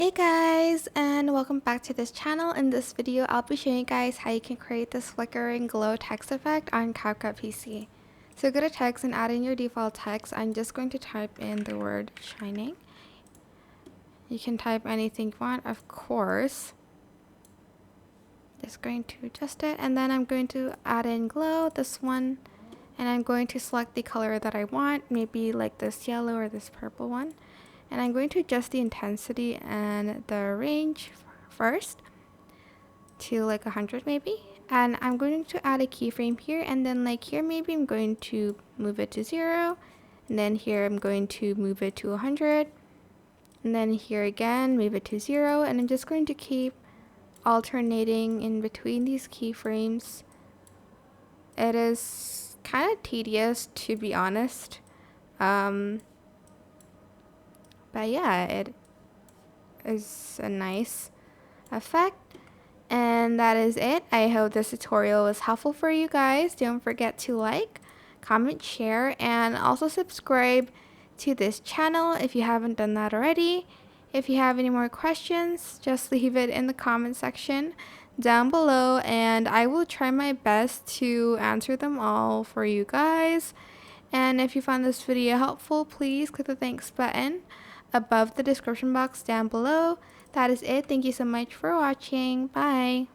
Hey guys, and welcome back to this channel. In this video, I'll be showing you guys how you can create this flickering glow text effect on CapCut PC. So go to text and add in your default text. I'm just going to type in the word shining. You can type anything you want, of course. Just going to adjust it, and then I'm going to add in glow, this one, and I'm going to select the color that I want, maybe like this yellow or this purple one. And I'm going to adjust the intensity and the range first to like 100 maybe. And I'm going to add a keyframe here, and then like here maybe I'm going to move it to 0, and then here I'm going to move it to 100, and then here again move it to 0, and I'm just going to keep alternating in between these keyframes. It is kind of tedious, to be honest. But yeah, it is a nice effect. And that is it. I hope this tutorial was helpful for you guys. Don't forget to like, comment, share, and also subscribe to this channel if you haven't done that already. If you have any more questions, just leave it in the comment section down below, and I will try my best to answer them all for you guys. And if you found this video helpful, please click the thanks button above the description box down below. That is it. Thank you so much for watching. Bye.